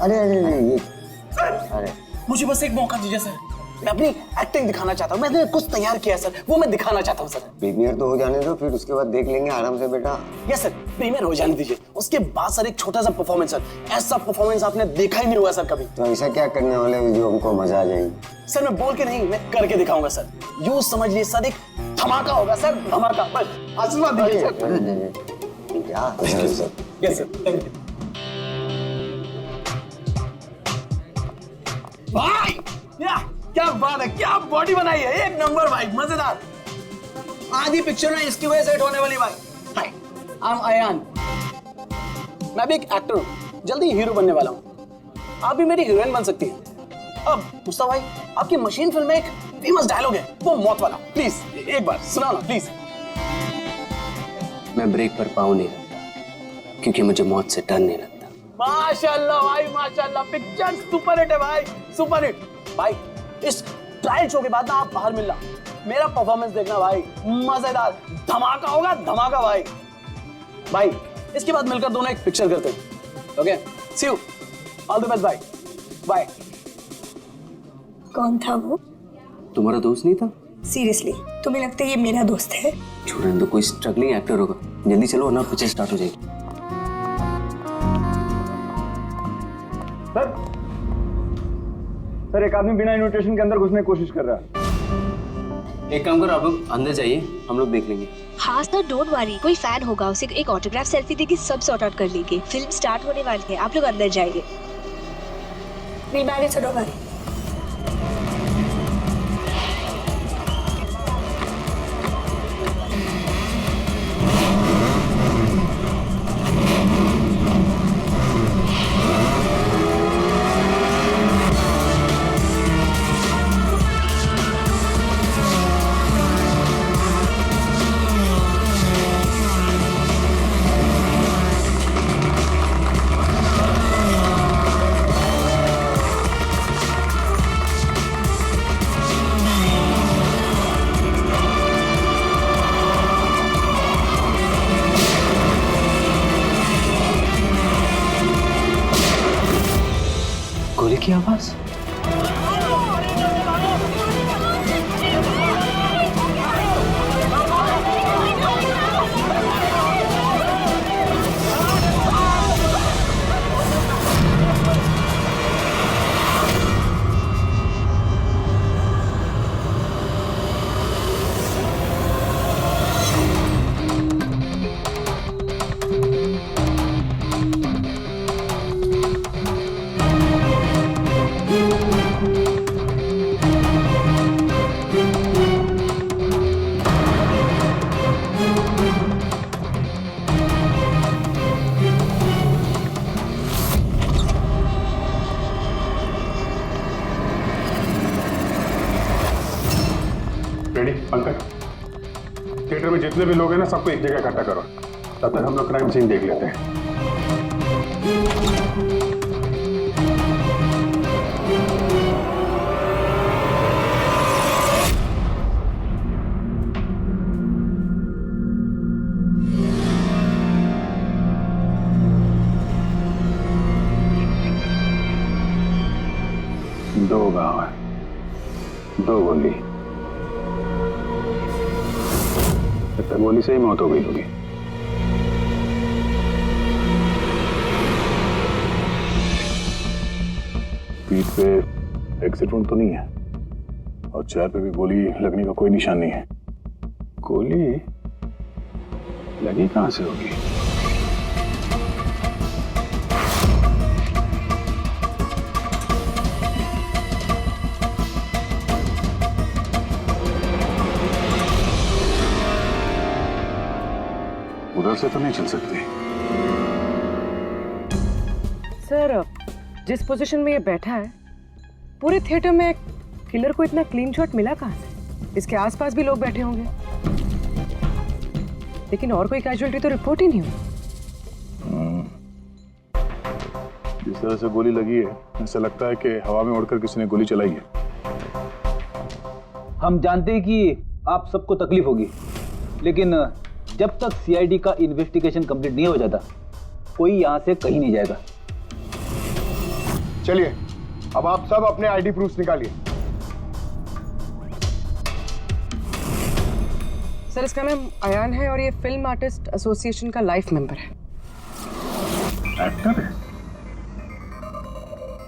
अरे अरे अरे ये सर मुझे बस एक मौका दीजिए सर, मैं अपनी एक्टिंग दिखाना चाहता हूँ। मैंने कुछ तैयार किया है सर, वो मैं दिखाना चाहता हूँ सर। प्रीमियर तो हो जाने दो, फिर उसके बाद देख लेंगे आराम से बेटा। यस सर, प्रीमियर हो जाने दीजिए, उसके बाद सर एक छोटा सा परफॉर्मेंस सर, ऐसा परफॉर्मेंस आपने देखा ही नहीं हुआ सर कभी। तो ऐसा क्या करने वाले हो जो हमको मजा आ जाएगी? सर मैं बोल के नहीं, मैं करके दिखाऊंगा सर। यूं समझ लिए सर, एक धमाका होगा सर, धमाका। बस आशीर्वाद दीजिए सर। क्या sir? Yes sir, thank you भाई। क्या बात है, क्या बॉडी बनाई है, एक नंबर भाई, मजेदार। आधी पिक्चर में इसकी वजह से हिट होने वाली भाई। हाय, आई एम अयान, मैं भी एक एक्टर हूँ, जल्दी हीरो बनने वाला हूँ। आप भी मेरी हीरोइन बन सकती हैं। अब मुस्तफा भाई, आपकी मशीन फिल्म में एक फेमस डायलॉग है, वो मौत वाला, प्लीज एक बार सुनाओ ना प्लीज। मैं ब्रेक पर पाँव नहीं रखता क्योंकि मुझे मौत से डर नहीं लगता। माशाल्लाह भाई माशाल्लाह, पिक्चर सुपर हिट है भाई, सुपर हिट। भाई इस ट्रायल शो के बाद ना आप बाहर मिलना, मेरा परफॉर्मेंस देखना भाई, मजेदार धमाका होगा, धमाका भाई। भाई इसके बाद मिलकर दोनों एक पिक्चर करते हैं। Okay, see you, all the best भाई, बाय। कौन था वो? तुम्हारा दोस्त नहीं था? सीरियसली तुम्हें लगता है ये मेरा दोस्त है? छोड़ने दो, कोई स्ट्रगलिंग एक्टर होगा। जल्दी चलो वरना पिक्चर स्टार्ट हो जाएगी। सर एक आदमी बिना इन्विटेशन के अंदर घुसने की कोशिश कर रहा है। एक काम करो, आप लोग अंदर जाइए, हम लोग देख लेंगे। हाँ सर, डोंट वरी, कोई फैन होगा, उसे एक ऑटोग्राफ सेल्फी देके सब सॉर्ट आउट कर लेंगे। फिल्म स्टार्ट होने वाली है, आप लोग अंदर जाइए। We manage it, don't worry. गोली की आवाज। रेडी पंकज, थिएटर में जितने भी लोग हैं ना सबको एक जगह इकट्ठा करो, तब तक हम लोग क्राइम सीन देख लेते हैं। दो गांव है, दो गोली, गोली से ही मौत हो गई होगी। पीठ पे एग्जिट वुंड तो नहीं है और चेहरे पे भी गोली लगने का कोई निशान नहीं है। गोली लगी कहां से होगी? उधर से तो नहीं चल सकती। सर जिस पोजीशन में ये बैठा है, पूरे थिएटर में किलर को इतना क्लीन शॉट मिला कहां से? इसके आसपास भी लोग बैठे होंगे, लेकिन और कोई कैजुअलिटी तो रिपोर्ट ही नहीं हुई। जिस तरह से गोली लगी है, ऐसा लगता है कि हवा में उड़कर किसी ने गोली चलाई है। हम जानते हैं कि आप सबको तकलीफ होगी, लेकिन जब तक सीआईडी का इन्वेस्टिगेशन कंप्लीट नहीं हो जाता, कोई यहां से कहीं नहीं जाएगा। चलिए अब आप सब अपने आईडी प्रूफ निकालिए। सर इसका नाम अयान है और ये फिल्म आर्टिस्ट एसोसिएशन का लाइफ मेंबर है। एक्टर है?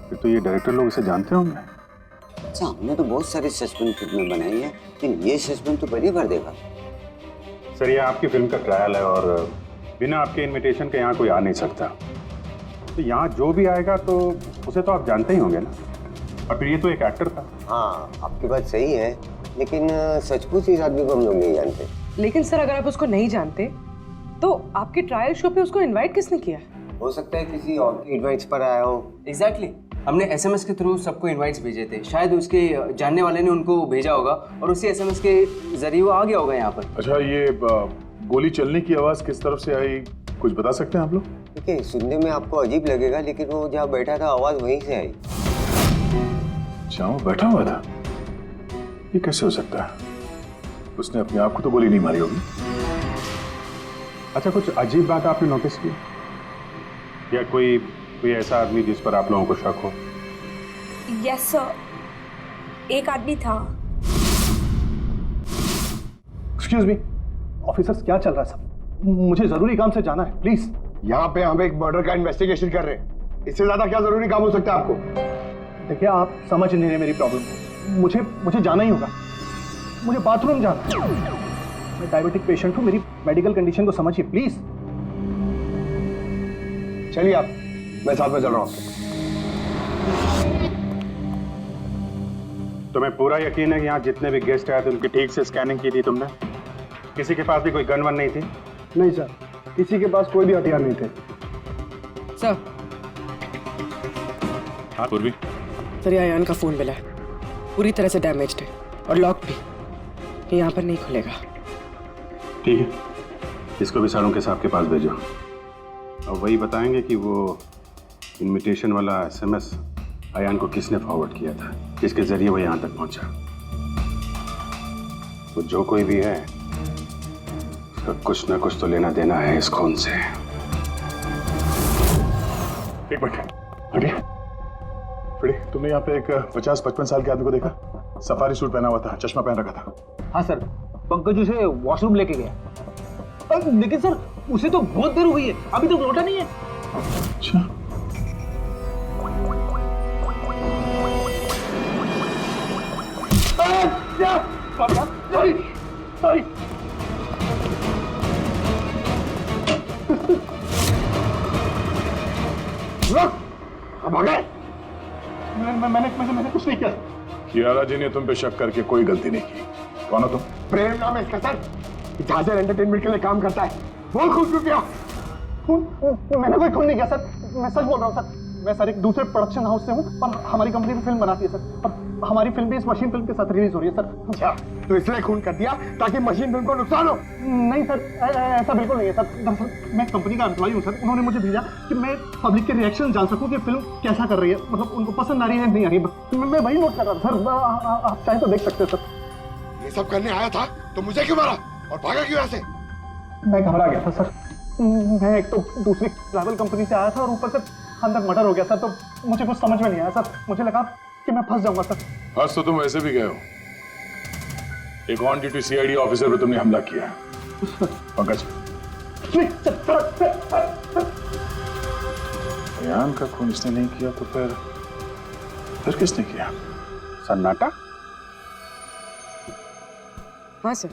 फिर तो ये डायरेक्टर लोग इसे जानते होंगे। अच्छा, हमने तो बहुत सारी सस्पेंस फिल्में बनाई है, लेकिन ये सस्पेंस तो पहली बार देखा। सर ये आपकी फिल्म का ट्रायल है और बिना आपके इनविटेशन के यहाँ कोई आ नहीं सकता। तो यहाँ जो भी आएगा तो उसे तो आप जानते ही होंगे ना। और फिर ये तो एक एक्टर था। हाँ, आपकी बात सही है, लेकिन सचमुच इस आदमी को हम लोग नहीं जानते। लेकिन सर अगर आप उसको नहीं जानते तो आपके ट्रायल शो पे उसको इनवाइट किसने किया? हो सकता है किसी और के एडवाइस पर आया हो। एग्जैक्टली हमने एसएमएस के थ्रू सबको इनवाइट्स भेजे थे, शायद उसके जानने वाले ने उनको भेजा होगा और उसी एसएमएस के जरिए वो आ गया होगा यहाँ पर। अच्छा, ये गोली चलने की आवाज किस तरफ से आई, कुछ बता सकते हैं आप लोग? देखिए, सुनने में आपको अजीब लगेगा, लेकिन वो जहाँ बैठा था आवाज वहीं से आई। अच्छा, वो बैठा हुआ था? ये कैसे हो सकता है? उसने अपने आप को तो गोली नहीं मारी होगी। अच्छा, कुछ अजीब बात आपने नोटिस की या कोई ऐसा आदमी जिस पर आप लोगों को शक हो? यस सर, एक आदमी था। एक्सक्यूज मी ऑफिसर्स, क्या चल रहा है सब? मुझे जरूरी काम से जाना है, प्लीज। यहाँ पे हम एक मर्डर का इन्वेस्टिगेशन कर रहे हैं, इससे ज्यादा क्या जरूरी काम हो सकता है आपको? देखिए आप समझ नहीं रहे मेरी प्रॉब्लम। मुझे जाना ही होगा, मुझे बाथरूम जाना है। मैं डायबिटिक पेशेंट हूँ, मेरी मेडिकल कंडीशन को समझिए प्लीज। चलिए आप, मैं साथ में चल रहा हूँ। तुम्हें पूरा यकीन है कि यहाँ जितने भी गेस्ट आए थे उनकी ठीक से स्कैनिंग की थी तुमने? किसी के पास भी कोई गन वन नहीं थी? नहीं सर, किसी के पास कोई भी हथियार नहीं थे। सर हाँ पूर्वी, सर ये अयान का फोन मिला है, पूरी तरह से डैमेज्ड है और लॉक भी, ये यहाँ पर नहीं खुलेगा। ठीक है, इसको भी सारों के साहब के पास भेजो और वही बताएंगे कि वो इनविटेशन वाला एसएमएस अयान को किसने फॉरवर्ड किया था, जिसके जरिए वो यहाँ तक पहुंचा। वो जो कोई भी है उसका कुछ ना कुछ तो लेना देना है इस खून से। एक मिनट, फ्रेडी, तुमने यहाँ पे एक 50-55 साल के आदमी को देखा? सफारी सूट पहना हुआ था, चश्मा पहन रखा था। हाँ सर, पंकज उसे वॉशरूम लेके गया। लेकिन सर उसे तो बहुत देर हो गई है, अभी तक लौटा नहीं है। अच्छा, मैंने कुछ नहीं किया। कियारा जी ने तुम पे शक करके कोई गलती नहीं की। कौन हो तुम? प्रेम नाम है इसका सर, जाजर एंटरटेनमेंट के लिए काम करता है। बोल खून क्यों किया? मैंने कोई खून नहीं किया सर, मैं सच बोल रहा हूँ सर। मैं सर एक दूसरे प्रोडक्शन हाउस से हूँ और हमारी कंपनी भी फिल्म बनाती है सर, और हमारी फिल्म भी इस मशीन फिल्म के साथ रिलीज हो रही है सर। अच्छा, तो इसलिए खून कर दिया ताकि मशीन फिल्म को नुकसान हो? नहीं सर, ऐसा बिल्कुल नहीं है सर। दरअसल मैं कंपनी का एम्प्लॉय हूँ सर, उन्होंने मुझे भेजा कि मैं पब्लिक के रिएक्शन जान सकूँ कि फिल्म कैसा कर रही है, मतलब उनको पसंद आ रही है नहीं आ रही है। मैं वही नोट कर रहा था सर, आप चाहे तो देख सकते हैं सर। ये सब करने आया था तो मुझे क्यों मारा और भागा क्यों ऐसे? मैं घबरा गया था सर, मैं एक तो दूसरी ट्रैवल कंपनी से आया था और ऊपर से अंदर मर्डर हो गया सर, तो मुझे कुछ समझ में नहीं आया सर। मुझे लगा कि मैं फंस जाऊंगा सर। आज तो तुम वैसे भी गए हो, एक ऑन ड्यूटी सीआईडी ऑफिसर पे तुमने हमला किया। पंकज, अयान का खून इसने नहीं किया तो फिर किसने किया? सन्नाटा? हाँ सर,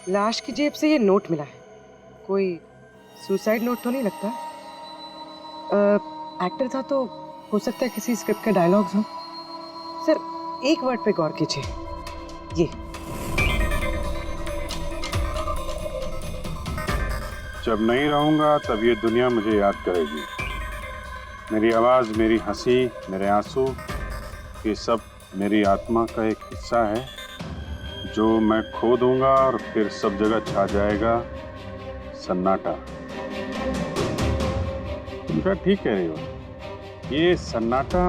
लाश की जेब से ये नोट मिला है, कोई सुसाइड नोट तो नहीं लगता। एक्टर था तो हो सकता है किसी स्क्रिप्ट के डायलॉग्स हो। सर एक वर्ड पे गौर कीजिए, ये जब नहीं रहूंगा तब ये दुनिया मुझे याद करेगी। मेरी आवाज, मेरी हंसी, मेरे आंसू, ये सब मेरी आत्मा का एक हिस्सा है जो मैं खो दूंगा और फिर सब जगह छा जाएगा सन्नाटा। तुम शायद ठीक कह रही हो, ये सन्नाटा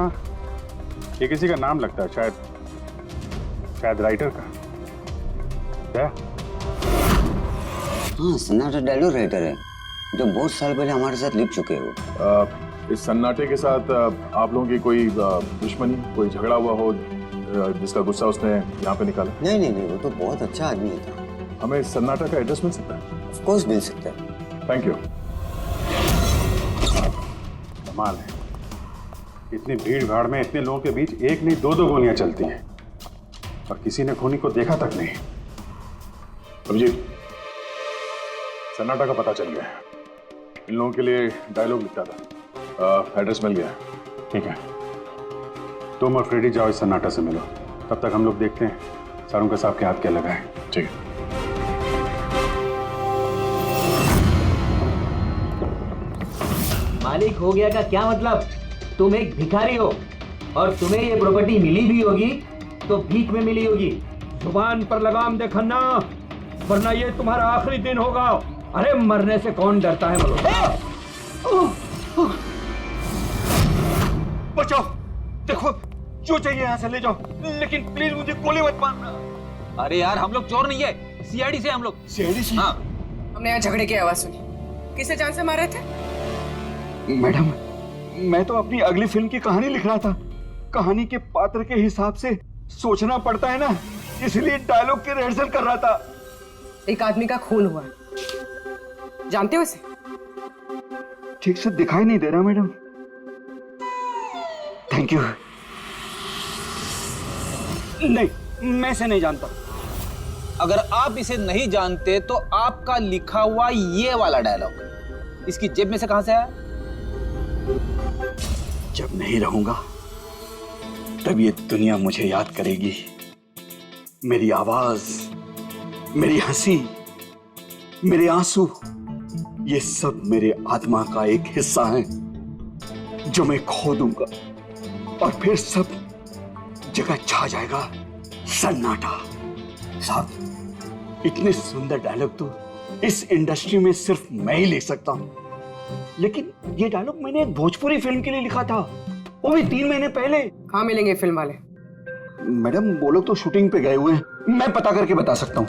ये किसी का नाम लगता है, शायद राइटर का। क्या? हाँ, सन्नाटा डायलॉग राइटर है जो बहुत साल पहले हमारे साथ लिख चुके हो। इस सन्नाटे के साथ आप लोगों की कोई दुश्मनी, कोई झगड़ा हुआ हो जिसका गुस्सा उसने यहाँ पे निकाला? नहीं नहीं नहीं, वो तो बहुत अच्छा आदमी था। हमें इस सन्नाटा का एड्रेस मिल सकता है? ऑफ कोर्स मिल सकता है। Thank you. कमाल है, इतनी भीड़ भाड़ में इतने लोगों के बीच एक नहीं दो गोलियां चलती हैं और किसी ने खूनी को देखा तक नहीं। अभिजीत, सन्नाटा का पता चल गया है। इन लोगों के लिए डायलॉग लिखता था, एड्रेस मिल गया। ठीक है, तुम और फ्रेडी जाओ, इस सन्नाटा से मिलो। तब तक हम लोग देखते हैं सारुंका साहब के हाथ क्या लगा है। ठीक है। मालिक हो गया का क्या मतलब? तुम एक भिखारी हो और तुम्हें ये प्रॉपर्टी मिली भी होगी तो भीख में मिली होगी। जुबान पर लगाम दे खन्ना, वरना ये तुम्हारा आखिरी दिन होगा। अरे मरने से कौन डरता है बचाओ, देखो जो चाहिए यहाँ से ले जाओ, लेकिन प्लीज मुझे गोली मत मारना। अरे यार, हम लोग चोर नहीं है, सीआईडी से हम लोग। सीआईडी से? हाँ। हमने यहाँ झगड़े की आवाज सुनी। किसे जान से मारे थे? मैडम, मैं तो अपनी अगली फिल्म की कहानी लिख रहा था। कहानी के पात्र के हिसाब से सोचना पड़ता है ना, इसलिए डायलॉग की रिहर्सल कर रहा था। एक आदमी का खून हुआ, जानते हो इसे? ठीक से दिखाई नहीं दे रहा मैडम। Thank you. नहीं, मैं इसे नहीं जानता। अगर आप इसे नहीं जानते तो आपका लिखा हुआ ये वाला डायलॉग इसकी जेब में से कहां से आया? जब नहीं रहूंगा तब ये दुनिया मुझे याद करेगी। मेरी आवाज, मेरी हंसी, मेरे आंसू, ये सब मेरे आत्मा का एक हिस्सा है जो मैं खो दूंगा और फिर सब जगह छा जाएगा सन्नाटा। साहब, इतने सुंदर डायलॉग तो इस इंडस्ट्री में सिर्फ मैं ही लिख सकता हूं। लेकिन ये डायलॉग मैंने एक भोजपुरी फिल्म के लिए लिखा था, वो भी 3 महीने पहले। कहाँ मिलेंगे फिल्म वाले? मैडम, वो लोग तो शूटिंग पे गए हुए हैं, मैं पता करके बता सकता हूँ।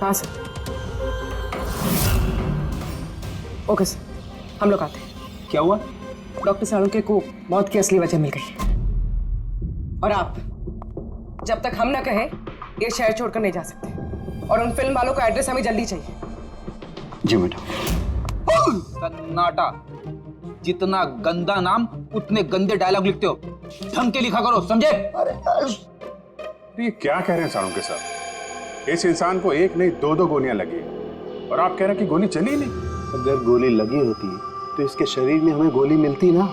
हाँ सर। ओके सर, हम लोग आते हैं। क्या हुआ? डॉक्टर सालुंके को मौत की असली वजह मिल गई है और आप जब तक हम ना कहें ये शहर छोड़कर नहीं जा सकते। और उन फिल्म वालों का एड्रेस हमें जल्दी चाहिए। जी मैडम। सन्नाटा, जितना गंदा नाम उतने गंदे डायलॉग लिखते हो। ढंग के लिखा करो, समझे? तो ये क्या कह रहे हैं सारुंके साहब? इस इंसान को एक नहीं दो गोलियां लगी और आप कह रहे हैं कि गोली चली नहीं। अगर गोली लगी होती तो इसके शरीर में हमें गोली मिलती ना।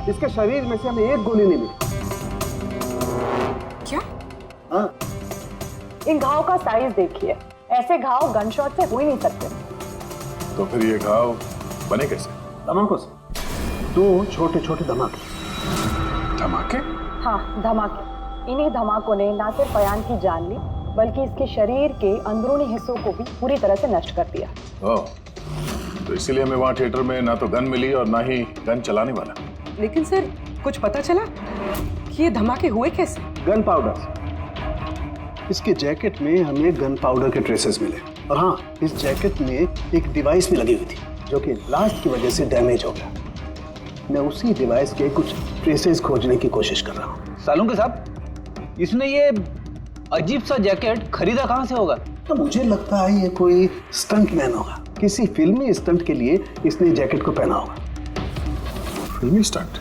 इसके शरीर में से हमें एक गोली नहीं मिली। क्या? हाँ। इन घाव का साइज देखिए, ऐसे घाव गनशॉट से हो ही नहीं सकते। तो फिर ये घाव बने कैसे? धमाकों से। 2 छोटे छोटे धमाके। धमाके? हाँ, धमाके। इन्हीं धमाकों ने ना सिर्फ अयान की जान ली, बल्कि इसके शरीर के अंदरूनी हिस्सों को भी पूरी तरह से नष्ट कर दिया। ओह, तो इसीलिए हमें वहाँ थिएटर में ना तो गन मिली और ना ही गन चलाने वाला। लेकिन सर, कुछ पता चला कि ये धमाके हुए कैसे? Gun powder. इसके जैकेट में हमें गन पाउडर के ट्रेसेस मिले और हाँ, इस जैकेट में एक डिवाइस भी लगी हुई थी जो कि ब्लास्ट की वजह से डैमेज हो गया। मैं उसी डिवाइस के कुछ ट्रेसेस खोजने की कोशिश कर रहा हूँ। सालुंके साहब, इसने ये अजीब सा जैकेट खरीदा कहाँ से होगा? तो मुझे लगता है ये कोई स्टंट मैन होगा। किसी फिल्मी स्टंट के लिए इसने जैकेट को पहना होगा। फिल्मी स्टंट?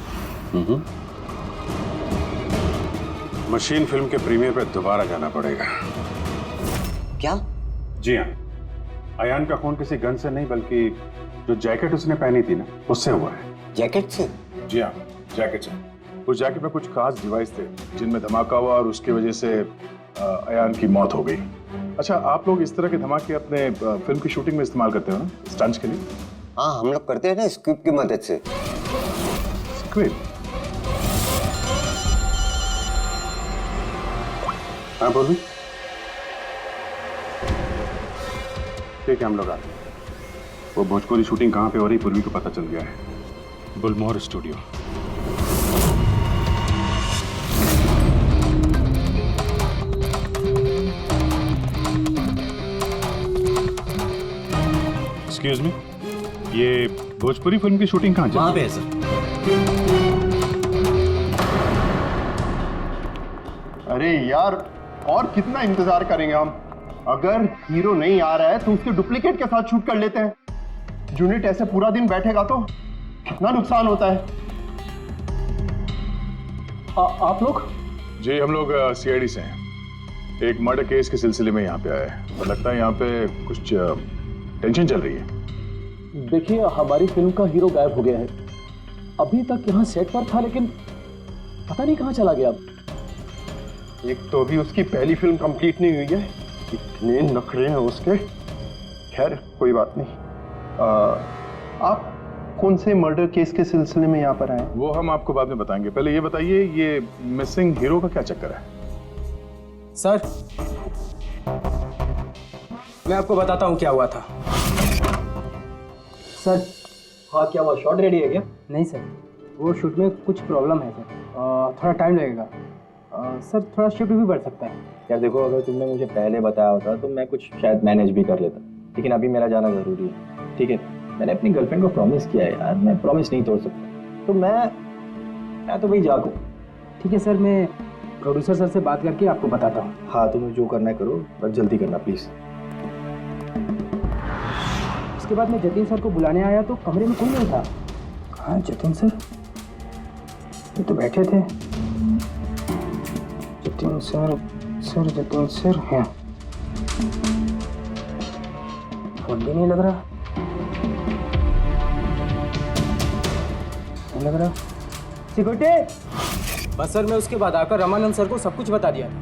मशीन फिल्म के प्रीमियर पे दोबारा जाना पड़ेगा। क्या? जी हाँ, अयान का खून किसी गन से नहीं बल्कि जो जैकेट उसने पहनी थी ना, उससे हुआ है। जैकेट से? जी हाँ, जैकेट से। उस जैकेट में कुछ खास डिवाइस थे जिनमें धमाका हुआ और उसकी वजह से अयान की मौत हो गई। अच्छा, आप लोग इस तरह के धमाके अपने फिल्म की शूटिंग में इस्तेमाल करते हो ना, स्टंट्स के लिए? हाँ, हम लोग करते हैं ना स्क्रिप्ट की मदद से। स्क्रिप्ट? हाँ बोलिए। ठीक है, हम लोग आते हैं। वो भोजपुरी शूटिंग कहाँ पे हो रही पूर्वी को पता चल गया है। बुलमोहर स्टूडियो। एक्सक्यूज मी, ये भोजपुरी फिल्म की शूटिंग कहाँ वहाँ चल पे है सर। अरे यार, और कितना इंतजार करेंगे हम? अगर हीरो नहीं आ रहा है तो उसके डुप्लीकेट के साथ शूट कर लेते हैं। यूनिट ऐसे पूरा दिन बैठेगा तो कितना नुकसान होता है। आप लोग? जी हम लोग सीआईडी से हैं। एक मर्डर केस के सिलसिले में यहाँ पे आए हैं और लगता है यहाँ पे कुछ टेंशन चल रही है। देखिए, हमारी फिल्म का हीरो गायब हो गया है। अभी तक यहाँ सेट पर था लेकिन पता नहीं कहाँ चला गया। एक तो अभी उसकी पहली फिल्म कंप्लीट नहीं हुई है, इतने नखरे हैं उसके। खैर कोई बात नहीं। आप कौन से मर्डर केस के सिलसिले में यहाँ पर आए? वो हम आपको बाद में बताएंगे। पहले ये बताइए, ये मिसिंग हीरो का क्या चक्कर है? सर, मैं आपको बताता हूँ क्या हुआ था। सर, हाँ क्या हुआ? शॉट रेडी है क्या? नहीं सर, वो शूट में कुछ प्रॉब्लम है सर, थोड़ा टाइम लगेगा। सर थोड़ा शिफ्ट भी बढ़ सकता है। यार देखो, अगर तुमने मुझे पहले बताया होता तो मैं कुछ शायद मैनेज भी कर लेता, लेकिन अभी मेरा जाना ज़रूरी है। ठीक है, मैंने अपनी गर्लफ्रेंड को प्रॉमिस किया है यार, मैं प्रॉमिस नहीं तोड़ सकता, तो मैं तो भाई जागू। ठीक है सर, मैं प्रोड्यूसर सर से बात करके आपको बताता हूँ। हाँ, तुम्हें जो करना है करो, पर जल्दी करना प्लीज़। उसके बाद मैं जतिन सर को बुलाने आया तो कमरे में कोई नहीं था। कहाँ जतिन सर? ये तो बैठे थे। जतिन सर हैं। फोन भी नहीं लग रहा। नहीं लग रहा। सिक्योरिटी। बस सर, मैं उसके बाद आकर रामानंद सर को सब कुछ बता दिया था।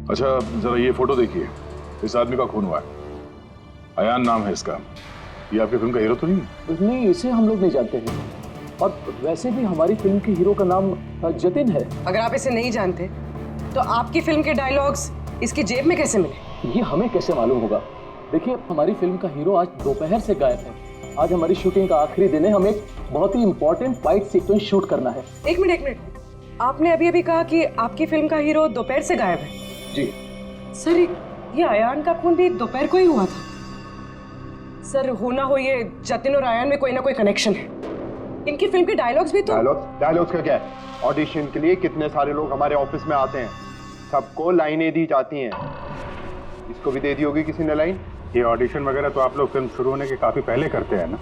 अच्छा जरा ये फोटो देखिए, इस आदमी का खून हुआ है। अयान नाम है इसका। ये आपकी फिल्म का हीरो तो नहीं है? नहीं, इसे हम लोग नहीं जानते हैं, और वैसे भी हमारी फिल्म के हीरो का नाम जतिन है। अगर आप इसे नहीं जानते तो आपकी फिल्म के डायलॉग्स इसकी जेब में कैसे मिले? ये हमें कैसे मालूम होगा? देखिए, हमारी फिल्म का हीरो आज दोपहर से गायब है। आज हमारी शूटिंग का आखिरी दिन है, हमें एक बहुत ही इंपॉर्टेंट फाइट सीक्वेंस शूट करना है। एक मिनट, आपने अभी कहा कि आपकी फिल्म का हीरो दोपहर से गायब है। जी सर, ये अयान का खून भी दोपहर को ही हुआ था। सर, हो ना हो ये जतिन और अयान में कोई ना कोई कनेक्शन है। इनकी फिल्म के डायलॉग्स भी तो। डायलॉग्स का क्या है? ऑडिशन के लिए कितने सारे लोग हमारे ऑफिस में आते हैं, सबको लाइनें दी जाती हैं। इसको भी दे दी होगी किसी ने लाइन। ये ऑडिशन वगैरह तो आप लोग फिल्म शुरू होने के काफ़ी पहले करते हैं ना।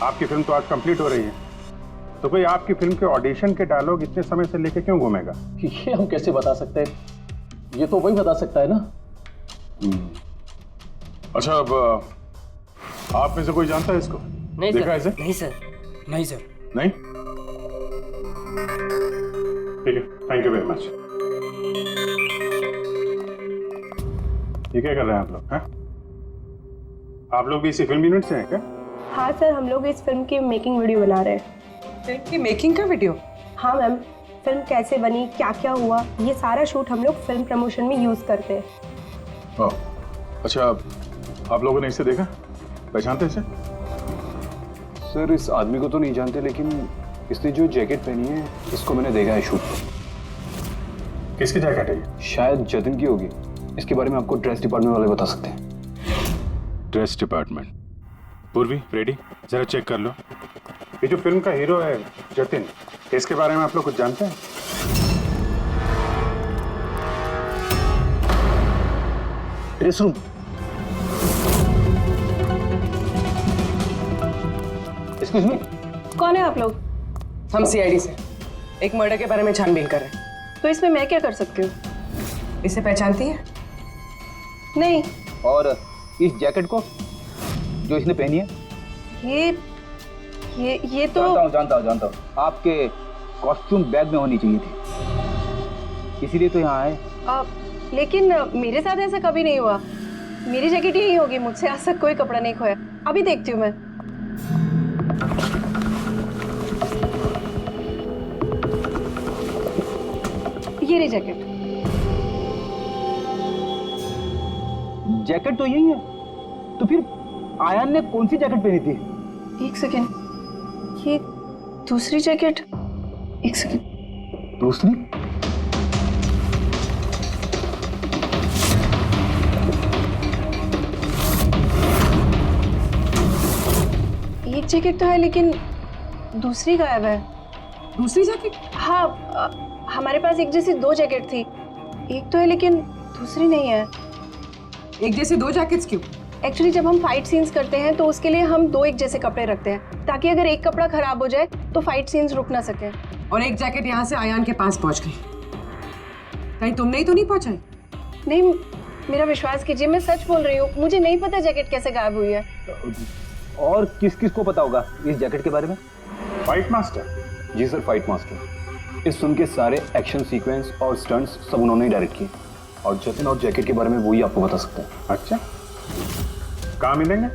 आपकी फिल्म तो आज कंप्लीट हो रही है, तो कोई आपकी फिल्म के ऑडिशन के डायलॉग इतने समय से लेके क्यों घूमेगा? ये हम कैसे बता सकते हैं? ये तो वही बता सकता है ना। अच्छा, अब आप में से कोई जानता है इसको? नहीं देखा सर। इसे? नहीं सर। नहीं सर। नहीं? ठीक है, थैंक यू वेरी मच। ये क्या कर रहे हैं आप लोग? हैं? आप लोग भी इसी फिल्म यूनिट से हैं क्या? हाँ सर, हम लोग इस फिल्म की मेकिंग वीडियो बना रहे हैं। फिल्म की मेकिंग का वीडियो? हाँ मैम, फिल्म कैसे बनी, क्या क्या हुआ, ये सारा शूट हम लोग फिल्म प्रमोशन में यूज़ करते हैं। अच्छा, आप लोगों ने इसे देखा? पहचानते इसे? सर, इस आदमी को तो नहीं जानते, लेकिन इसने जो जैकेट पहनी है इसको मैंने देखा है शूट पे। किसकी जैकेट है ये? शायद जतिन की होगी। इसके बारे में आपको ड्रेस डिपार्टमेंट वाले बता सकते हैं। Dress department. पूर्वी, रेडी, जरा चेक कर लो। ये जो फिल्म का हीरो है जतिन, इसके बारे में आप लोग कुछ जानते हैं? Dress room. एक्सक्यूज मी, कौन है आप लोग? हम सीआईडी से एक मर्डर के बारे में छानबीन कर रहे हैं। तो इसमें मैं क्या कर सकती हूँ? इसे पहचानती है? नहीं। और इस जैकेट को जो इसने पहनी है? ये तो जानता हूँ। आपके कॉस्ट्यूम बैग में होनी चाहिए थी, इसीलिए तो यहाँ आए। लेकिन मेरे साथ ऐसा कभी नहीं हुआ। मेरी जैकेट यही होगी, मुझसे आज तक कोई कपड़ा नहीं खोया। अभी देखती हूँ मैं। ये रही जैकेट। जैकेट तो यही है, तो फिर आयान ने कौन सी जैकेट पहनी थी? एक सेकेंड, ये दूसरी जैकेट। एक सेकेंड, दूसरी? एक जैकेट तो है लेकिन दूसरी गायब है। दूसरी जैकेट? हाँ, हमारे पास एक जैसी 2 जैकेट थी। एक तो है लेकिन दूसरी नहीं है। एक जैसे 2 जैकेट्स क्यों? एक्चुअली जब हम फाइट सीन्स करते हैं तो उसके लिए हम 2 एक जैसे कपड़े रखते हैं ताकि अगर एक कपड़ा खराब हो जाए तो फाइट सीन्स रुक ना सके। और एक जैकेट यहाँ से अयान के पास पहुंच गई। कहीं तुमने ही तो नहीं पहुंचाई? नहीं, मेरा विश्वास कीजिए, मैं सच बोल रही हूँ। मुझे नहीं पता जैकेट कैसे गायब हुई है। और किस किस को पता होगा इस जैकेट के बारे में? Fight master? जी सर, फाइट मास्टर। इस फिल्म के सारे एक्शन सीक्वेंस और स्टंट्स सब उन्होंने ही डायरेक्ट किए और जतिन और जैकेट के बारे में वही आपको बता सकते हैं। अच्छा, कहाँ मिलेंगे?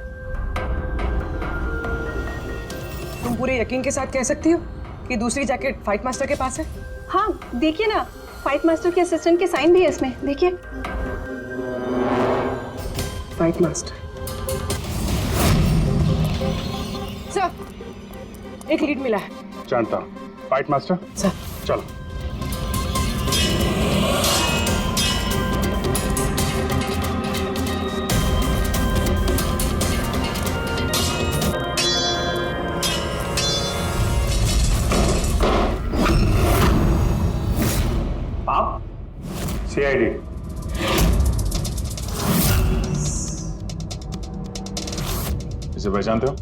तुम पूरे यकीन के साथ कह सकती हो कि दूसरी जैकेट फाइट मास्टर के पास है? हाँ, देखिए ना, फाइट मास्टर के असिस्टेंट के साइन भी है इसमें, देखिए। फाइट मास्टर सर, एक लीड मिला है। जानता हूँ। फाइट मास्टर सर, चलो। आप? CID। इसे पहचानते हो?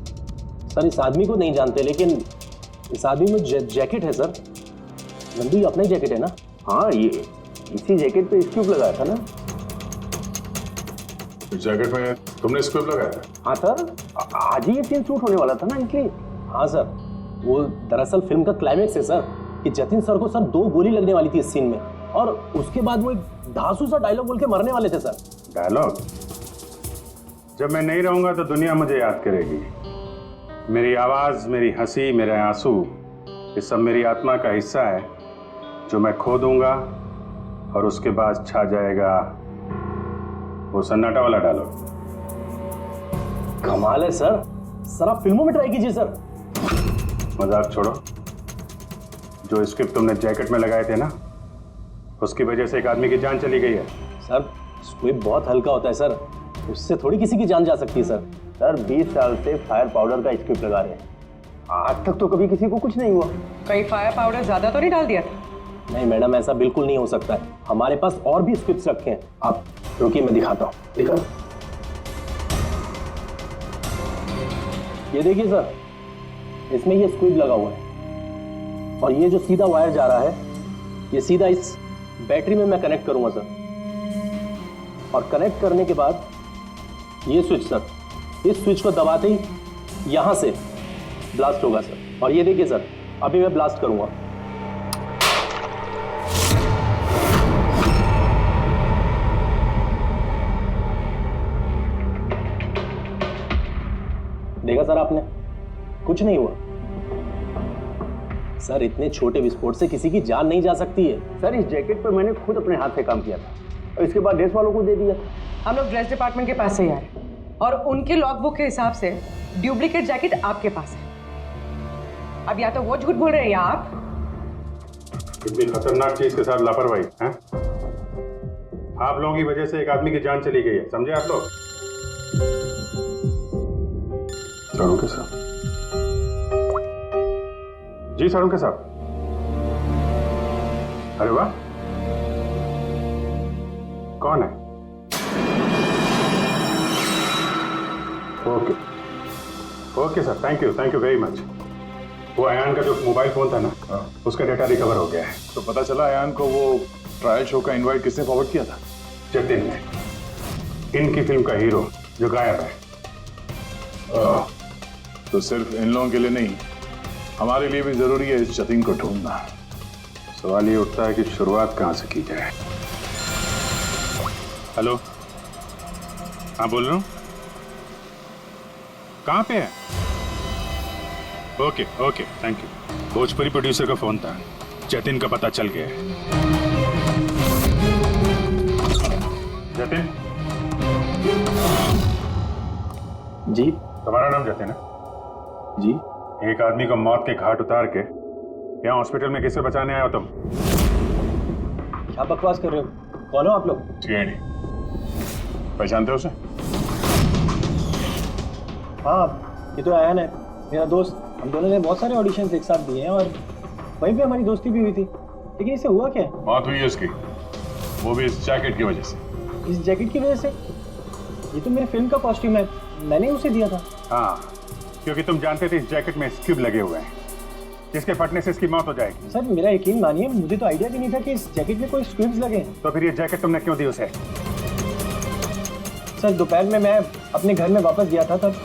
सर, इस आदमी को नहीं जानते, लेकिन इस आदमी में जैकेट है सर। नंदी अपना ही जैकेट है ना? हाँ, ये इसी जैकेट पे स्क्यूब लगाया था ना? इस जैकेट में तुमने स्क्यूब लगाया था? हाँ सर, आज ही ये सीन शूट होने वाला था ना, इसलिए। हाँ सर, वो दरअसल फिल्म का क्लाइमेक्स है सर कि जतिन सर को सर 2 गोली लगने वाली थी इस सीन में और उसके बाद वो एक धांसू सा डायलॉग बोल के मरने वाले थे सर। डायलॉग? जब मैं नहीं रहूंगा तो दुनिया मुझे याद करेगी। मेरी आवाज, मेरी हंसी, मेरे आंसू, ये सब मेरी आत्मा का हिस्सा है जो मैं खो दूंगा और उसके बाद छा जाएगा वो सन्नाटा वाला डायलॉग। कमाल है सर। सर, आप फिल्मों में ट्राई कीजिए सर। मजाक छोड़ो। जो स्क्रिप्ट तुमने जैकेट में लगाए थे ना, उसकी वजह से एक आदमी की जान चली गई है। सर, स्क्विब बहुत हल्का होता है सर, उससे थोड़ी किसी की जान जा सकती है सर। सर, 20 साल से फायर पाउडर का स्क्रिप्ट लगा रहे हैं, आज तक तो कभी किसी को कुछ नहीं हुआ। कहीं फायर पाउडर ज्यादा तो नहीं डाल दिया था? नहीं मैडम, ऐसा बिल्कुल नहीं हो सकता है। हमारे पास और भी स्क्रिप्ट्स रखे हैं। आप रुकिए, मैं दिखाता हूँ। दिखा। ये देखिए सर, इसमें ये स्क्विब लगा हुआ है और ये जो सीधा वायर जा रहा है, ये सीधा इस बैटरी में मैं कनेक्ट करूंगा सर। और कनेक्ट करने के बाद ये स्विच सर, इस स्विच को दबाते ही यहां से ब्लास्ट होगा सर। और ये देखिए सर, अभी मैं ब्लास्ट करूंगा। देखा सर आपने, कुछ नहीं हुआ सर। इतने छोटे विस्फोट से किसी की जान नहीं जा सकती है सर। इस जैकेट पर मैंने खुद अपने हाथ से काम किया था और इसके बाद ड्रेस वालों को दे दिया। हम लोग ड्रेस डिपार्टमेंट के पास से ही आ रहे हैं और उनके लॉगबुक के हिसाब से डुप्लीकेट जैकेट आपके पास है। अब या तो वो झूठ बोल रहे हैं या आप। इतनी खतरनाक चीज के साथ लापरवाही है? आप लोगों की वजह से एक आदमी की जान चली गई है, समझे आप लोग? सारुण साहब। जी सारुण साहब। अरे वाह, कौन है? Okay okay sir, thank you very much. वो अयान का जो मोबाइल फोन था ना, उसका डेटा रिकवर हो गया है। तो पता चला अयान को वो ट्रायल शो का इनवाइट किसने फॉरवर्ड किया था? जतिन ने, इनकी फिल्म का हीरो जो गायब है। तो सिर्फ इन लोगों के लिए नहीं, हमारे लिए भी जरूरी है इस जतिन को ढूंढना। सवाल ये उठता है कि शुरुआत कहां से की जाए। हेलो, हाँ बोल रहा हूँ। कहाँ पे है? Okay okay, thank you. Bhojpuri producer का फोन था, जतिन का पता चल गया है। जतिन जी। तुम्हारा नाम जतिन है? जी। एक आदमी को मौत के घाट उतार के यहाँ हॉस्पिटल में किससे बचाने आए हो तुम? क्या बकवास कर रहे हो? कौन हो आप लोग? सीआईडी। पहचानते हो उसे? हाँ, ये तो अयान है, मेरा दोस्त, हम दोनों ने बहुत सारे ऑडिशंस एक साथ दिए हैं और वहीं पे हमारी दोस्ती भी हुई थी। लेकिन इससे हुआ क्या? मौत हुई है उसकी, वो भी इस जैकेट की वजह से। इस जैकेट की वजह से? ये तो मेरे फिल्म का कॉस्ट्यूम है, मैंने उसे दिया था। हाँ, क्योंकि तुम जानते थे इस जैकेट में स्क्यूब लगे हुए हैं, जिसके फटने से इसकी मौत हो जाएगी। सर मेरा यकीन मानिए, मुझे तो आइडिया भी नहीं था कि इस जैकेट में कोई स्क्विब्स लगे हैं। तो फिर ये जैकेट तुमने क्यों दी उसे? सर दोपहर में मैं अपने घर में वापस गया था तब।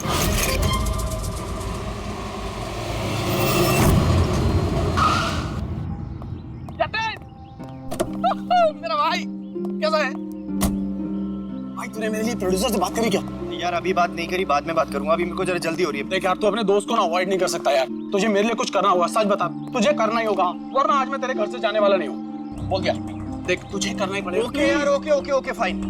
मेरा भाई कैसा है? भाई तूने मेरे लिए प्रोड्यूसर से बात करी क्या? यार अभी बात नहीं करी, बाद में बात करूंगा, अभी मेरे को जरा जल्दी हो रही है। देख यार, तू अपने दोस्त को ना अवॉइड नहीं कर सकता यार। तुझे मेरे लिए कुछ करना होगा, सच बता, तुझे करना ही होगा, वरना आज मैं तेरे घर से जाने वाला नहीं हूँ। बोल क्या? देख तुझे करना ही पड़ेगा। ओके यार, ओके फाइन।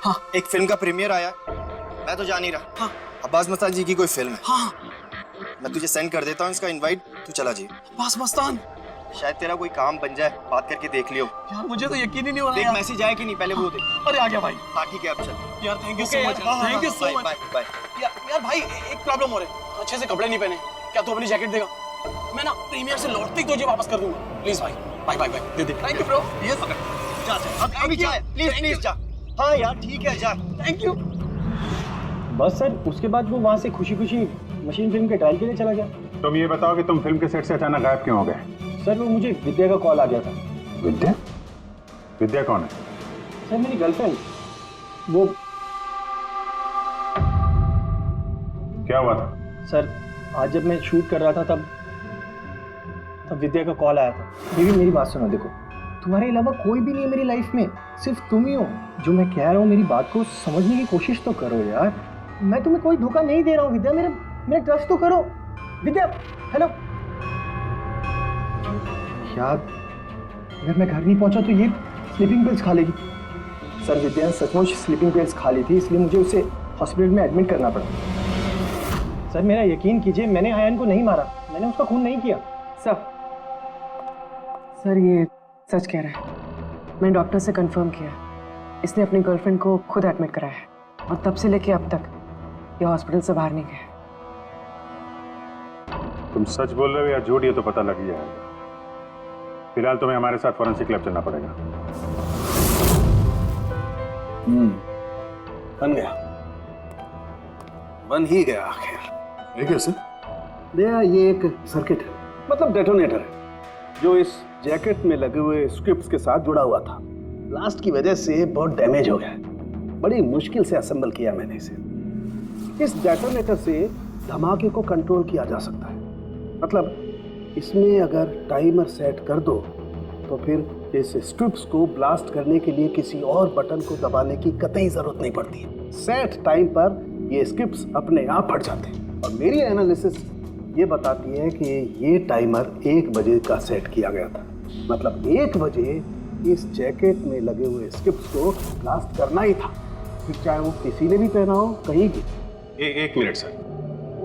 हाँ, एक फिल्म का प्रीमियर आया, मैं तो जा नहीं रहा। हाँ, अब्बास मस्तान जी की कोई फिल्म है। हाँ, मैं तुझे सेंड कर देता हूँ इसका इनवाइट, तू चला जी। अब्बास मस्तान, शायद तेरा कोई काम बन जाए, बात करके देख लियो। यार मुझे तो यकीन ही नहीं हो रहा। देख मैसेज आया कि नहीं, पहले वो देख। अरे आ गया भाई। हाँ ठीक है, अब चल। यार thank you so much, thank you so much. Bye bye. यार भाई एक प्रॉब्लम हो रही है, अच्छे से कपड़े नहीं पहने, क्या तू अपनी जैकेट देगा? मैं ना प्रीमियर से लौटते ही तुझे वापस कर दूंगा, प्लीज भाई। बाय बाय बाय, दे दे। Thank you bro. यस जा अभी जा, प्लीज जा। हाँ यार ठीक है, जा। Thank you. बस सर, उसके बाद वो वहाँ से खुशी खुशी मशीन फिल्म के ट्रायल के लिए चला गया। तुम ये बताओ कि तुम फिल्म के सेट से अचानक गायब क्यों हो गए? सर वो मुझे विद्या का कॉल आ गया था। विद्या? विद्या कौन है? सर मेरी गर्लफ्रेंड। वो क्या हुआ था? सर आज जब मैं शूट कर रहा था तब विद्या का कॉल आया था। बेबी मेरी बात सुनो, देखो तुम्हारे अलावा कोई भी नहीं है मेरी लाइफ में, सिर्फ तुम ही हो। जो मैं कह रहा हूँ मेरी बात को समझने की कोशिश तो करो यार। मैं तुम्हें कोई धोखा नहीं दे रहा हूँ विद्या, मेरे ट्रस्ट तो करो। विद्या हेलो। यार अगर मैं घर नहीं पहुंचा तो ये स्लीपिंग पिल्स खा लेगी। सर विद्या सचमुच स्लीपिंग पिल्स खा ली थी, इसलिए मुझे उसे हॉस्पिटल में एडमिट करना पड़ा। सर मेरा यकीन कीजिए, मैंने आयन को नहीं मारा, मैंने उसका खून नहीं किया। सर ये सच कह रहा है, मैंने डॉक्टर से कंफर्म किया, इसने अपनी गर्लफ्रेंड को खुद एडमिट कराया है और तब से लेके अब तक ये हॉस्पिटल से बाहर नहीं गया। तुम सच बोल रहे हो या झूठ, ये तो पता लग ही जाएगा। फिलहाल तुम्हें हमारे साथ फॉरेंसिक लैब चलना पड़ेगा। बन गया, बन ही गया आखिर। ये कैसे? ये एक सर्किट है, मतलब डेटोनेटर है, जो इस जैकेट में लगे हुए स्क्रिप्ट्स के साथ जुड़ा हुआ था। ब्लास्ट की वजह से बहुत डैमेज हो गया है, बड़ी मुश्किल से असेंबल किया मैंने इसे। इस डेटोनेटर से धमाके को कंट्रोल किया जा सकता है, मतलब इसमें अगर टाइमर सेट कर दो तो फिर इस स्ट्रिप्स को ब्लास्ट करने के लिए किसी और बटन को दबाने की कतई जरूरत नहीं पड़ती है। सेट टाइम पर ये स्ट्रिप्स अपने आप फट जाते हैं। और मेरी एनालिसिस ये बताती है कि ये टाइमर 1 बजे का सेट किया गया था, मतलब 1 बजे इस जैकेट में लगे हुए स्ट्रिप्स को ब्लास्ट करना ही था, फिर चाहे वो किसी ने भी पहना हो कहीं भी। एक मिनट सर,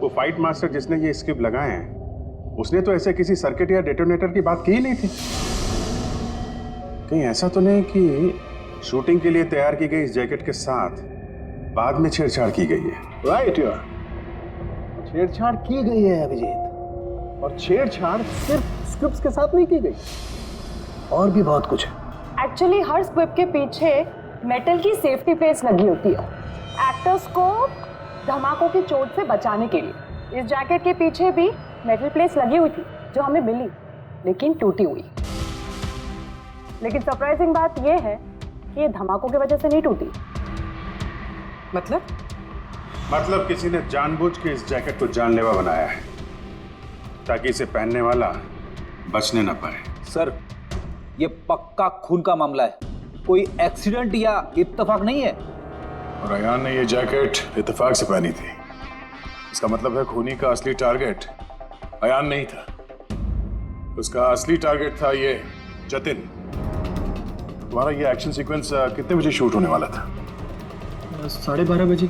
वो फाइट मास्टर जिसने ये स्क्रिप्ट लगाए हैं, उसने तो ऐसे किसी सर्किट या डेटोनेटर की बात की ही नहीं थी। कहीं ऐसा तो नहीं कि शूटिंग के लिए तैयार की गई इस जैकेट के साथ बाद में छेड़छाड़ की गई है? राइट यार, छेड़छाड़ की गई है अभिजीत, और छेड़छाड़ सिर्फ स्क्रिप्ट्स के साथ नहीं की गई, और भी बहुत कुछ है। एक्चुअली हर स्क्रिप्ट के पीछे मेटल की सेफ्टी प्लेट्स लगी होती है, एक्टर्स को धमाकों की चोट से बचाने के लिए। इस जैकेट के पीछे भी मेटल प्लेट्स लगी हुई थी जो हमें मिली, लेकिन टूटी हुई। लेकिन सरप्राइजिंग बात यह है कि ये धमाकों की वजह से नहीं टूटी। मतलब किसी ने जानबूझ के इस जैकेट को जानलेवा बनाया है ताकि इसे पहनने वाला बचने न पाए। सर ये पक्का खून का मामला है, कोई एक्सीडेंट या इत्तेफाक नहीं है। और अयान ने ये जैकेट इत्तेफाक से पहनी थी, इसका मतलब है खूनी का असली टारगेट अयान नहीं था, उसका असली टारगेट था ये जतिन। तुम्हारा ये एक्शन सीक्वेंस कितने बजे शूट होने वाला था? 12:30 बजे।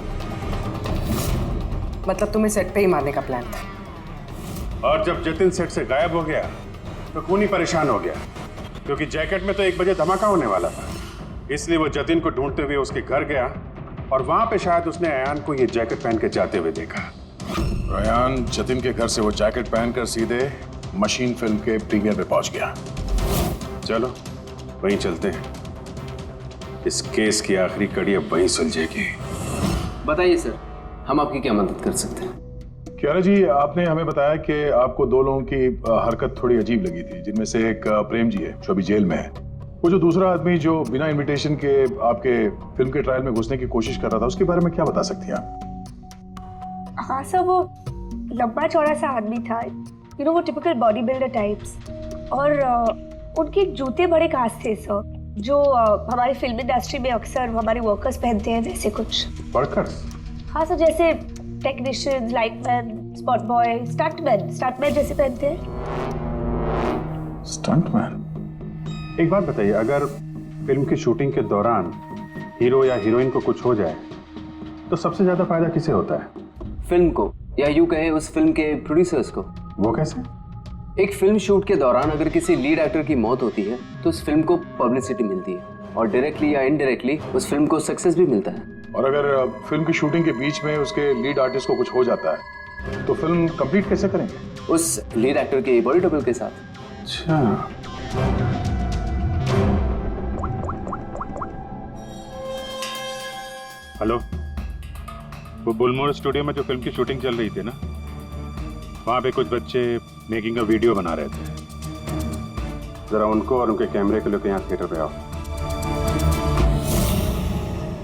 मतलब तुम्हें सेट पे ही मारने का प्लान था? और जब जतिन सेट से गायब हो गया तो खूनी परेशान हो गया, क्योंकि जैकेट में तो 1 बजे धमाका होने वाला था। इसलिए वो जतिन को ढूंढते हुए उसके घर गया और वहां पे शायद उसने अयान को ये जैकेट पहन के जाते हुए देखा। अयान जतिन के घर से वो जैकेट पहनकर सीधे मशीन फिल्म के प्रीमियर पे पहुंच गया। चलो वहीं चलते हैं, इस केस की आखिरी कड़ी अब वहीं सुलझेगी। बताइए सर, हम आपकी क्या मदद कर सकते हैं? क्यारा जी, आपने हमें बताया कि आपको दो लोगों की हरकत थोड़ी अजीब लगी थी, जिनमें से एक प्रेम जी है जो अभी जेल में है। वो जो दूसरा आदमी जो बिना इनविटेशन के आपके फिल्म के ट्रायल में घुसने की कोशिश कर रहा था, उसके बारे में क्या बता सकती हैं आप? हाँ सर, वो लंबा चौड़ा सा आदमी था, वो टिपिकल बॉडी बिल्डर टाइप्स, और उनके जूते बड़े खास थे सर, जो हमारी फिल्म इंडस्ट्री में अक्सर हमारे वर्कर्स पहनते हैं, वैसे कुछ। वर्कर्स? हाँ सर, जैसे technicians, lightman, spot boy, stuntman जैसे पहनते हैं। स्टंटमैन? एक बात बताइए, अगर फिल्म की शूटिंग के दौरान हीरो या हीरोइन को कुछ हो जाए तो सबसे ज्यादा फायदा किसे होता है? फिल्म को, या यूं कहें उस फिल्म के प्रोड्यूसर्स को। वो कैसे? एक फिल्म शूट के दौरान अगर किसी लीड एक्टर की मौत होती है तो उस फिल्म को पब्लिसिटी मिलती है, और डायरेक्टली या इनडायरेक्टली उस फिल्म को सक्सेस भी मिलता है। और अगर फिल्म की शूटिंग के बीच में उसके लीड आर्टिस्ट को कुछ हो जाता है तो फिल्म कंप्लीट कैसे करेंगे? उस लीड एक्टर के बॉडी डबल के साथ। अच्छा, हेलो, वो बुलमोर स्टूडियो में जो फिल्म की शूटिंग चल रही थी ना, वहां पे कुछ बच्चे मेकिंग का वीडियो बना रहे थे। जरा उनको और उनके कैमरे को लेकर यहाँ थिएटर पे आओ।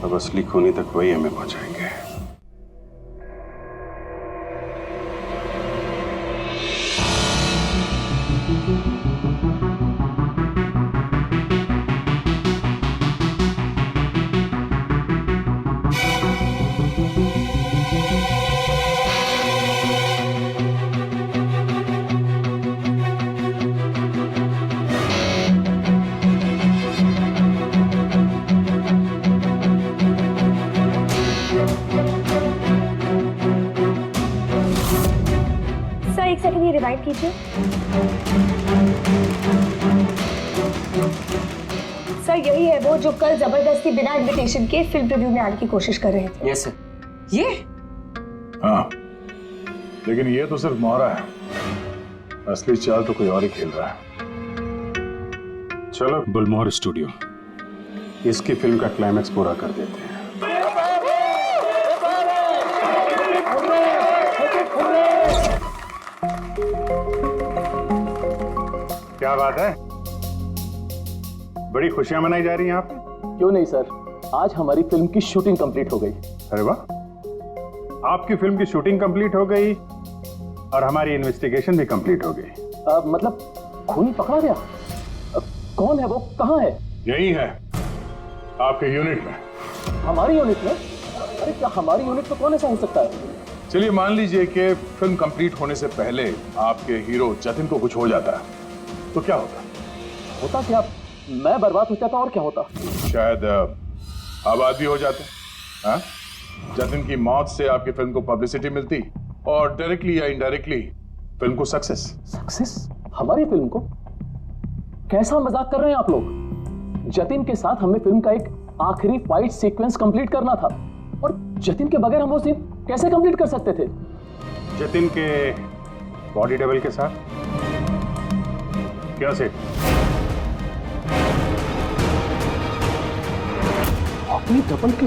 अब असली खूनी तक वही हमें पहुंचाएंगे। एक सेकंड, ये रिवाइंड कीजिए। सर, यही है वो जो कल जबरदस्ती बिना इनविटेशन के फिल्म रिव्यू में आने की कोशिश कर रहे थे। Yes sir. ये? हाँ, लेकिन ये तो सिर्फ मोहरा है, असली चाल तो कोई और ही खेल रहा है। चलो बुलमोहर स्टूडियो, इसकी फिल्म का क्लाइमैक्स पूरा कर देते हैं। क्या बात है, बड़ी खुशियां मनाई जा रही हैं आप? क्यों नहीं सर, आज हमारी फिल्म की शूटिंग कंप्लीट हो गई। अरे वाह, आपकी फिल्म की शूटिंग कंप्लीट हो गई और हमारी इन्वेस्टिगेशन भी कंप्लीट हो गई। मतलब खूनी पकड़ा गया? कौन है वो, कहाँ है? यही है, आपके यूनिट में। हमारी यूनिट में? अरे क्या हमारी यूनिट में कौन ऐसा हो सकता है? चलिए मान लीजिए कि फिल्म कंप्लीट होने से पहले आपके हीरो जतिन को कुछ हो जाता है, तो क्या होता? होता क्या? मैं बर्बाद हो जाता और क्या होता? शायद आबाद भी हो जाते। हाँ? जतिन की मौत से आपकी फिल्म को पब्लिसिटी मिलती और डायरेक्टली या इनडायरेक्टली फिल्म को सक्सेस। सक्सेस? हमारी फिल्म को? कैसा मजाक कर रहे हैं आप लोग? जतिन के साथ हमें फिल्म का एक आखिरी फाइट सीक्वेंस कंप्लीट करना था, और जतिन के बगैर हम वो सीन कैसे कंप्लीट कर सकते थे? जतिन के बॉडी डबल के साथ? क्या सेठ? अपनी डबल के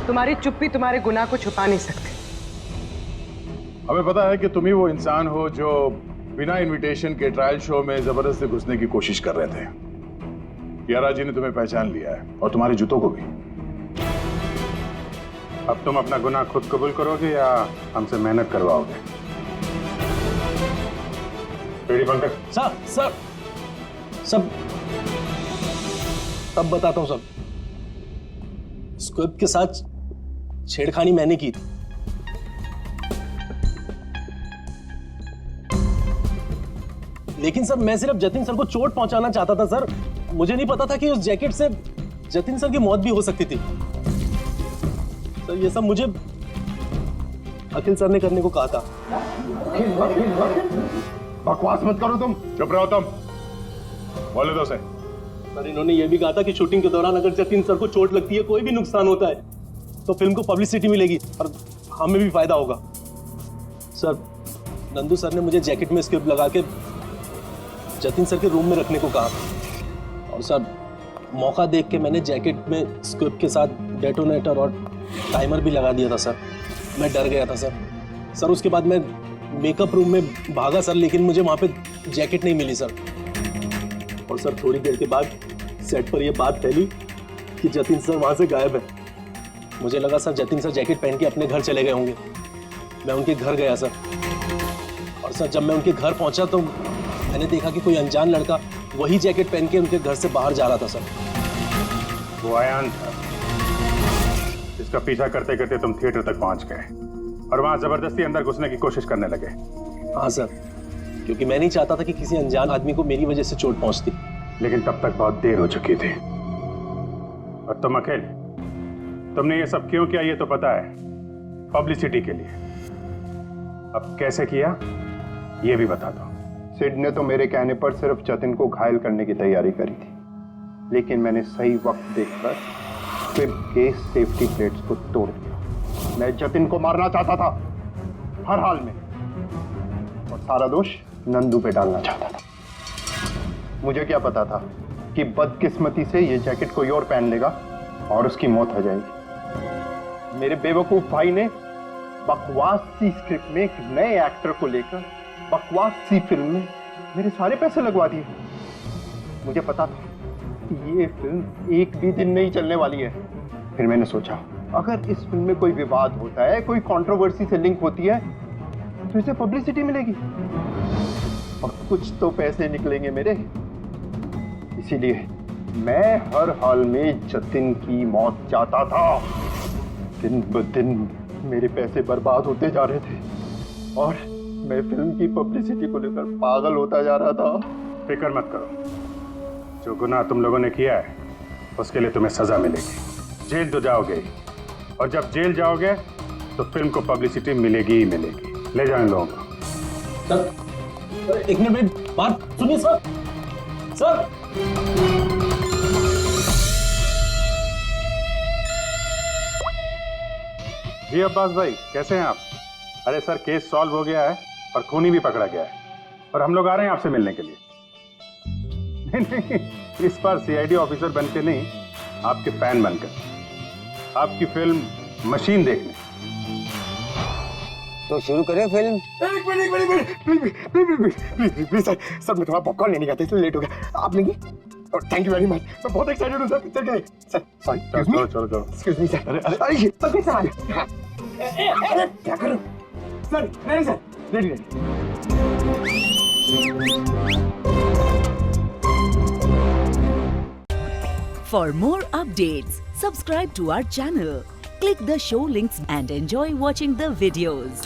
तुम्हारी चुप्पी तुम्हारे गुनाह को छुपा नहीं सकती। हमें पता है कि तुम ही वो इंसान हो जो बिना इनविटेशन के ट्रायल शो में जबरदस्ती घुसने की कोशिश कर रहे थे। कियारा जी ने तुम्हें पहचान लिया है, और तुम्हारे जूतों को भी। अब तुम अपना गुनाह खुद कबूल करोगे या हमसे मेहनत करवाओगे? रेडी पंकज? सर तब बताता हूँ सर। स्क्रिप्ट के साथ छेड़खानी मैंने की थी। लेकिन सर मैं सिर्फ जतिन सर को चोट पहुंचाना चाहता था सर। मुझे नहीं पता था कि उस जैकेट से जतिन सर की मौत भी हो सकती थी। सर ये सब मुझे अखिल सर ने करने को कहा था। बकवास मत करो तुम। चुप रहो तुम। बोले दो से। सर इन्होंने ये भी कहा था कि शूटिंग के दौरान अगर जतिन सर को चोट लगती है, कोई भी नुकसान होता है, तो फिल्म को पब्लिसिटी मिलेगी और हमें भी फायदा होगा। सर नंदू सर ने मुझे जैकेट में स्क्रिप्ट लगा के जतिन सर के रूम में रखने को कहा, और सर मौका देख के मैंने जैकेट में स्क्रिप्ट के साथ डेटोनेटर और टाइमर भी लगा दिया था सर। मैं डर गया था सर। उसके बाद मैं मेकअप रूम में भागा सर, लेकिन मुझे वहाँ पे जैकेट नहीं मिली सर। और सर थोड़ी देर के बाद सेट पर यह बात फैली कि जतिन सर वहाँ से गायब है। मुझे लगा सर जतिन सर जैकेट पहन के अपने घर चले गए होंगे। मैं उनके घर गया सर, और सर जब मैं उनके घर पहुंचा तो मैंने देखा कि कोई अनजान लड़का वही जैकेट पहन के उनके घर से बाहर जा रहा था सर। वो अयान था जिसका पीछा करते करते तुम थिएटर तक पहुंच गए और वहां जबरदस्ती अंदर घुसने की कोशिश करने लगे। हाँ सर, क्योंकि मैं नहीं चाहता था कि किसी अनजान आदमी को मेरी वजह से चोट पहुंचती। लेकिन तब तक बहुत देर हो चुकी थी। और तुम अकेले, तुमने ये सब क्यों किया ये तो पता है, पब्लिसिटी के लिए। अब कैसे किया ये भी बता दो। सिड ने तो मेरे कहने पर सिर्फ जतिन को घायल करने की तैयारी करी थी, लेकिन मैंने सही वक्त देखकर फिल्म के सेफ्टी प्लेट्स को तोड़ दिया। मैं जतिन को मारना चाहता था हर हाल में, और सारा दोष नंदू पे डालना चाहता था। मुझे क्या पता था कि बदकिस्मती से ये जैकेट कोई और पहन लेगा और उसकी मौत हो जाएगी। मेरे बेवकूफ भाई ने बकवास सी स्क्रिप्ट में एक नए एक्टर को लेकर बकवास सी फिल्म में मेरे सारे पैसे लगवा दिए। मुझे पता था कि ये फिल्म एक भी दिन नहीं चलने वाली है। फिर मैंने सोचा अगर इस फिल्म में कोई विवाद होता है, कोई कंट्रोवर्सी से लिंक होती है, तो इसे पब्लिसिटी मिलेगी और कुछ तो पैसे निकलेंगे मेरे। इसीलिए मैं हर हाल में जतिन की मौत चाहता था। दिन ब दिन मेरे पैसे बर्बाद होते जा रहे थे और मैं फिल्म की पब्लिसिटी को लेकर पागल होता जा रहा था। फिक्र मत करो, जो गुनाह तुम लोगों ने किया है उसके लिए तुम्हें सजा मिलेगी। जेल तो जाओगे, और जब जेल जाओगे तो फिल्म को पब्लिसिटी मिलेगी ही मिलेगी। ले जाओ इन लोगों को। सर एक मिनट मेरी बात सुनिए सर। सर जी अब्बास भाई, कैसे हैं आप? अरे सर केस सॉल्व हो गया है और खूनी भी पकड़ा गया है, और हम लोग आ रहे हैं आपसे मिलने के लिए। नहीं, इस बार सीआईडी ऑफिसर बनके नहीं, आपके फैन बनकर आपकी फिल्म मशीन देखने। तो शुरू करें फिल्म? प्लीज सर मैं थोड़ा पॉपकॉर्न लेने गया था इसलिए लेट हो गया। आप लेंगे? थैंक यू वेरी मच, मैं बहुत एक्साइटेड हूँ सर पिक्चर के लिए। सर सॉरी, चलो एक्सक्यूज मी सर। अरे सर कैसे आ गए? अरे क्या करूं सर? नहीं sir, ready. For more updates, subscribe to our channel, click the show links and enjoy watching the videos.